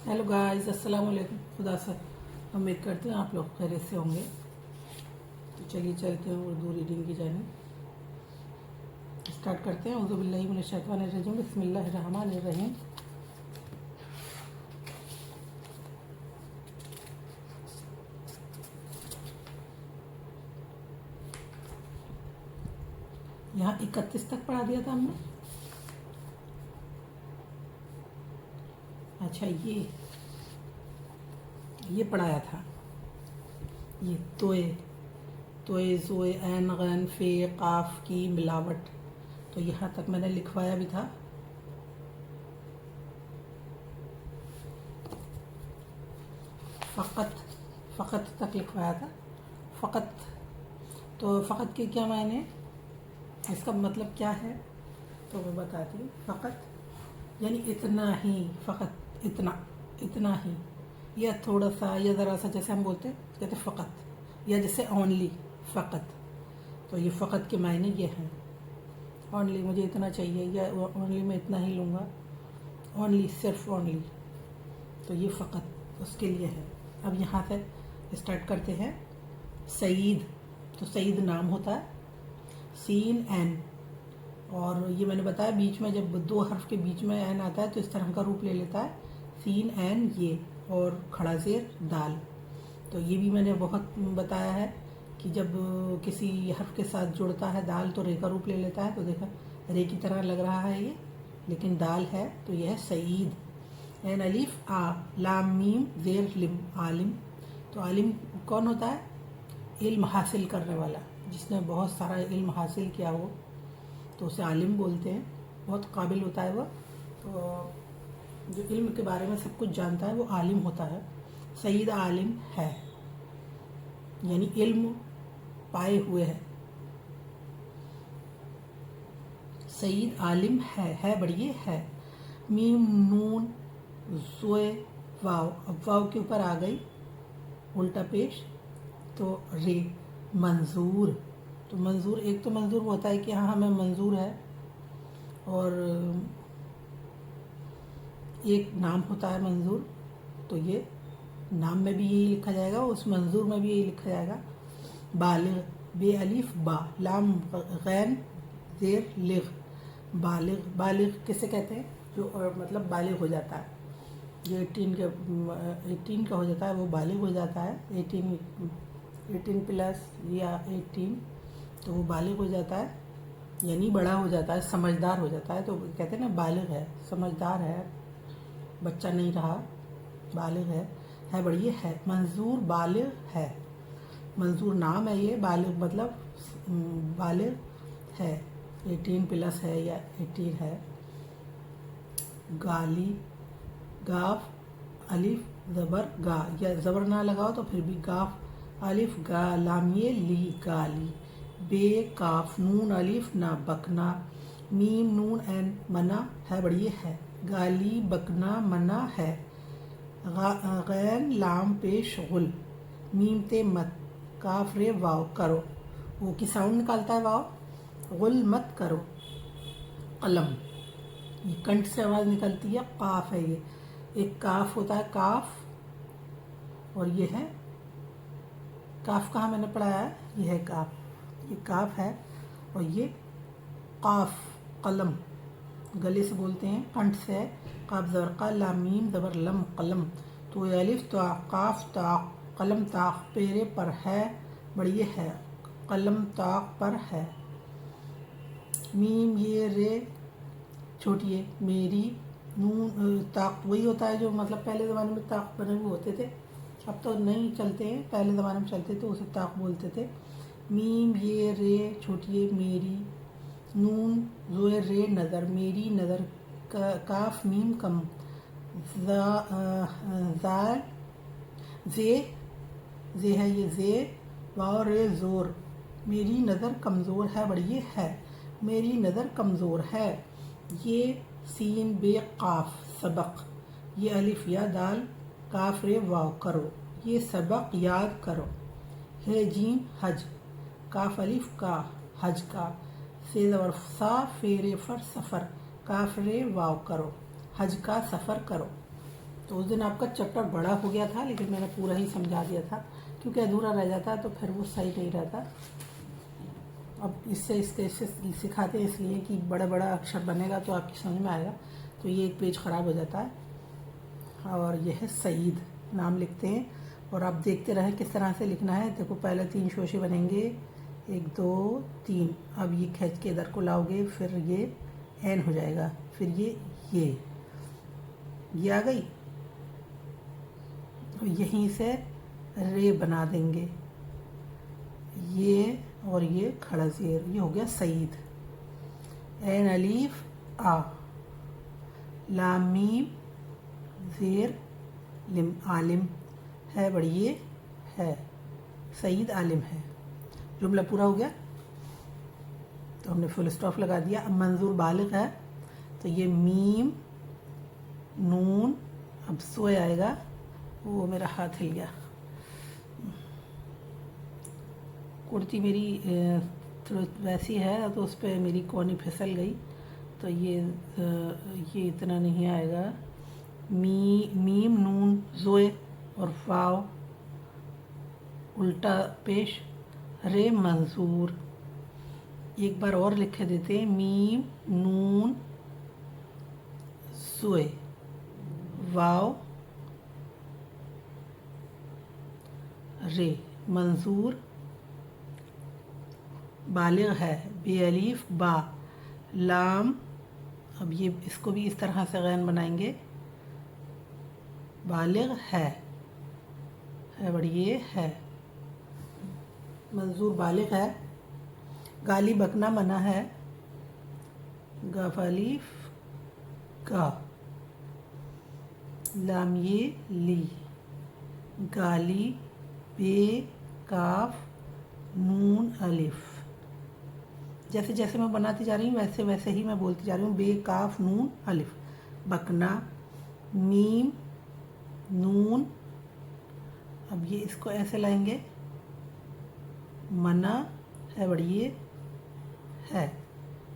Hello guys, अस्सलाम वालेकुम। खुदा से उम्मीद करते हैं आप लोग खैरियत से होंगे। तो चलिए चलते हैं उर्दू रीडिंग की जानिब। स्टार्ट करते हैं। औज़ु बिल्लाहि मिनश शैतानिर रजीम, बिस्मिल्लाहिर रहमानिर रहीम। यहाँ 31 तक पढ़ा दिया था हमने। अच्छा, ये पढ़ाया था। ये तोए तोए ज़ोए ऐन गैन फे काफ की मिलावट, तो यहाँ तक मैंने लिखवाया भी था। फ़क़त तक लिखवाया था। फ़क़त, तो फ़क़त के क्या मायने, इसका मतलब क्या है, तो मैं बताती हूँ। फ़क़त यानी इतना ही, फ़क़त इतना ही, या थोड़ा सा, या ज़रा सा, जैसे हम बोलते हैं कहते फ़क़त, या जैसे ओनली फ़क़त। तो ये फ़क़त के मायने ये हैं। ओनली मुझे इतना चाहिए, या ओनली मैं इतना ही लूँगा, ओनली सिर्फ ओनली, तो ये फ़क़त उसके लिए है। अब यहाँ से स्टार्ट करते हैं। सईद, तो सईद नाम होता है, सीन एन, और ये मैंने बताया बीच में जब दो हर्फ के बीच में एन आता है तो इस तरह का रूप ले लेता है, सीन एन ये, और खड़ा ज़ेर दाल। तो ये भी मैंने बहुत बताया है कि जब किसी हर्फ के साथ जुड़ता है दाल तो रे का रूप ले लेता है। तो देखा, रे की तरह लग रहा है ये, लेकिन दाल है, तो यह है सईद। एन अलीफ आ, लाम मीम ज़ेर लिम, आलिम। तो आलिम कौन होता है? इल्म हासिल करने वाला, जिसने बहुत सारा इल्म हासिल किया हो तो उसे आलिम बोलते हैं। बहुत काबिल होता है वह, तो जो इल्म के बारे में सब कुछ जानता है वो आलिम होता है। सईद आलिम है, यानी इल्म पाए हुए है। सईद आलिम है बढ़िए है। मीम नून ज़ोए वाव, अब वाव के ऊपर आ गई उल्टा पेश, तो रे मंजूर। तो मंजूर, एक तो मंजूर होता है कि हाँ हमें मंजूर है, और एक नाम होता है मंजूर, तो ये नाम में भी यही लिखा जाएगा, उस मंजूर में भी यही लिखा जाएगा। बालिग, बे अलीफ बा, लाम गैन ज़ेर लिग, बालिग। बालिग किसे कहते हैं? जो मतलब बालिग हो जाता है, जो 18 का हो जाता है वो बालिग हो जाता है। 18 प्लस या 18, तो वो बालिग हो जाता है, यानी बड़ा हो जाता है, समझदार हो जाता है। तो कहते हैं ना, बालिग है, समझदार है, बच्चा नहीं रहा, बालिग है बढ़िया है। मंजूर बालिग है, मंजूर नाम है ये, बालिग मतलब बालिग है, 18 प्लस है या 18 है। गाली, गाफ अलिफ ज़बर गा, या ज़बर ना लगाओ तो फिर भी गाफ अलिफ गा, लामिए ली गाली। बे काफ नून अलिफ ना, बकना। मीम नून एन, मना है बढ़िया है, गाली बकना मना है। गैन लाम पेश गुल, मीम ते मत, काफ रे वाव करो, वो की साउंड निकालता है वाव, गुल मत करो। कलम, ये कंठ से आवाज़ निकलती है, काफ है ये, एक काफ होता है काफ, और ये है काफ। कहाँ मैंने पढ़ाया है? ये है काफ, ये काफ है, और ये काफ कलम, गले से बोलते हैं, कंठ से है। काफ ज़बर का, लाम मीम ज़बर लम, कलम। तो ये अलिफ तो काफ ताक, कलम ताक पेरे पर है बढ़िया है, कलम ताक पर है। मीम ये रे छोटी है, मेरी नून ताक वही होता है जो मतलब पहले ज़माने में ताक बने हुए होते थे, अब तो नहीं चलते हैं, पहले ज़माने में चलते थे, उसे ताक बोलते थे। मीम ये रे छोटी है, मेरी नून ज़ोए रे नज़र, मेरी नज़र। काफ मीम कम, ज़ाल जे है ये जे, वाव रे ज़ोर, मेरी नज़र कमज़ोर है बढ़िया है, मेरी नज़र कमज़ोर है। ये सीन बे काफ सबक, ये अलिफ या दाल, काफ रे वाव करो, ये सबक याद करो। है जीम हज, काफ अलिफ का, हज का। से ज़बर सा, फेरे फर सफ़र, काफ रे वाव करो, हज का सफ़र करो। تو اس دن آپ کا چیپٹر بڑا ہو گیا تھا، لیکن میں نے پورا ہی سمجھا دیا تھا، کیونکہ ادھورا رہ جاتا ہے تو پھر وہ صحیح نہیں رہتا. اب اس سے سکھاتے ہیں اس لیے کہ بڑا بڑا اکشر بنے گا تو آپ کی سمجھ میں آئے گا. تو یہ ایک پیج خراب ہو جاتا ہے. اور یہ ہے سعید، نام لکھتے ہیں اور آپ دیکھتے رہیں کس طرح سے لکھنا ہے. دیکھو پہلے 3 شوشے بنیں گے، 1 2 3. اب یہ کھینچ کے ادھر کو لاؤ گے، پھر یہ این ہو جائے گا، پھر یہ آ گئی. یہیں سے رے بنا دیں گے، یہ اور یہ کھڑا زیر، یہ ہو گیا سعید. این الف آ، لام میم زیر لم، عالم ہے بڑھئے ہے، سعید عالم ہے. جملہ پورا ہو گیا. تو ہم نے فل اسٹاپ لگا دیا. اب منظور بالغ ہے تو یہ میم نون، اب سوئے آئے گا. وہ میرا ہاتھ ہل گیا، کرتی میری تھوڑی ویسی ہے تو اس پہ میری کونی پھسل گئی. تو یہ اتنا نہیں آئے گا. میم نون زوئے اور واو الٹا پیش، رے منظور. ایک بار اور لکھ دیتے ہیں، میم نون زوئے واو رے منظور بالغ ہے، بے الف با لام. اب یہ اس کو بھی اس طرح سے غین بنائیں گے، بالغ ہے بڑھئے ہے، منظور بالغ ہے. گالی بکنا منع ہے، گاف الف گا لام یہ لی، گالی بے کاف نون الف. جیسے جیسے میں بناتی جا رہی ہوں ویسے ویسے ہی میں بولتی جا رہی ہوں. بے کاف نون الف. بکنا میم نون، اب یہ اس کو ایسے لائیں گے، منع ہے بڑھئے ہے.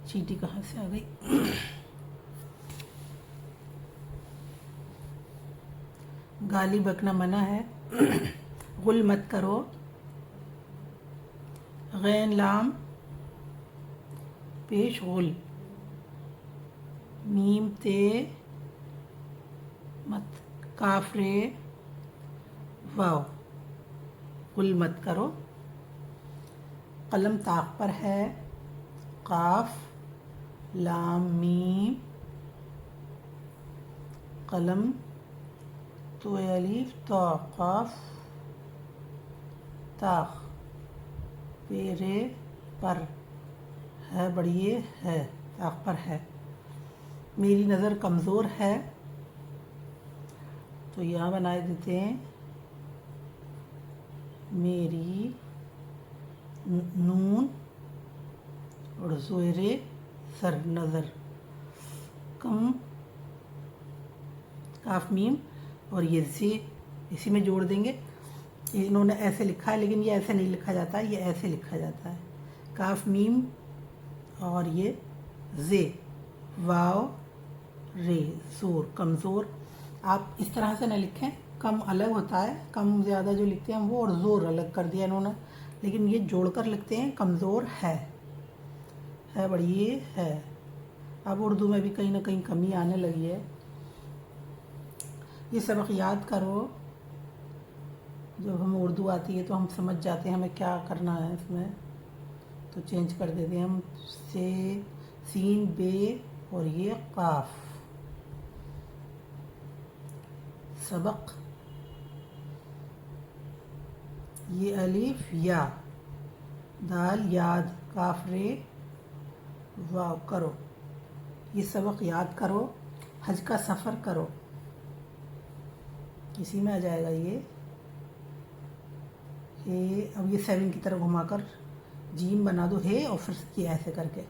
چیٹی کہاں سے آ گئی؟ گالی بکنا منع ہے. غل مت کرو، غین لام پیش غل، میم تے مت، کاف رے واو، غل مت کرو. قلم طاق پر ہے، قاف لام میم، قلم تو الف تا، قاف طاق پیرے پر ہے بڑھئے ہے، طاق پر ہے. میری نظر کمزور ہے، تو یہاں بنائے دیتے ہیں میری نون اور زویرے سر نظر، کم کاف میم اور یہ زی اسی میں جوڑ دیں گے. انہوں نے ایسے لکھا ہے لیکن یہ ایسے نہیں لکھا جاتا ہے، یہ ایسے لکھا جاتا ہے. کاف میم اور یہ زے واو رے زور، کمزور. آپ اس طرح سے نہ لکھیں، کم الگ ہوتا ہے، کم زیادہ جو لکھتے ہیں وہ، اور زور الگ کر دیا انہوں نے، لیکن یہ جوڑ کر لکھتے ہیں کمزور ہے بڑھئے ہے. اب اردو میں بھی کہیں نہ کہیں کمی آنے لگی ہے. یہ سبق یاد کرو، جب ہمیں اردو آتی ہے تو ہم سمجھ جاتے ہیں ہمیں کیا کرنا ہے. اس میں تو چینج کر دیتے ہیں ہم، سے سین بے اور یہ قاف. سبق یہ الف یا، دال یاد، کاف رے واو کرو. یہ سبق یاد کرو. حج کا سفر کرو، اسی میں آ جائے گا یہ. اب یہ 7 کی طرف گھما کر جیم بنا دو، ہے اور پھر یہ ایسے کر کے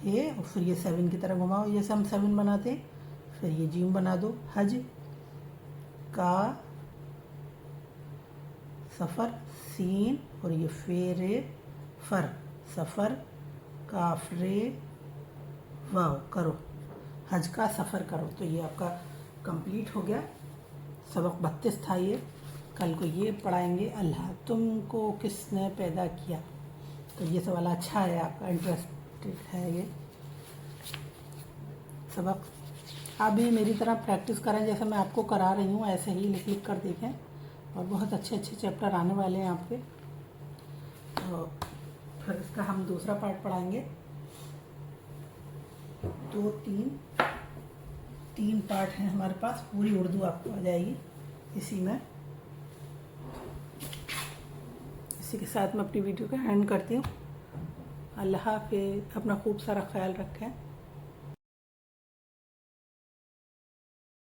ہے، اور پھر یہ 7 کی طرف گھماؤ جیسے ہم 7 بناتے، پھر یہ جیم بنا دو. حج کا سفر، سین اور یہ فیرے فر، سفر کاف رے واو کرو، حج کا سفر کرو. تو یہ آپ کا कंप्लीट हो गया। सबक 32 था ये। कल को ये पढ़ाएंगे, अल्लाह तुमको किसने पैदा किया। तो ये सवाल अच्छा है, आपका इंटरेस्टेड है ये सबक। आप भी मेरी तरह प्रैक्टिस करें, जैसे मैं आपको करा रही हूँ ऐसे ही लिख लिख कर देखें, और बहुत अच्छे अच्छे चैप्टर आने वाले हैं आपके। तो फिर इसका हम दूसरा पार्ट पढ़ाएंगे। 3 पार्ट हैं हमारे पास, पूरी उर्दू आपको आ जाएगी इसी में। इसी के साथ मैं अपनी वीडियो का एंड करती हूँ। अल्लाह हाफ़िज़, अपना खूब सारा ख्याल रखें।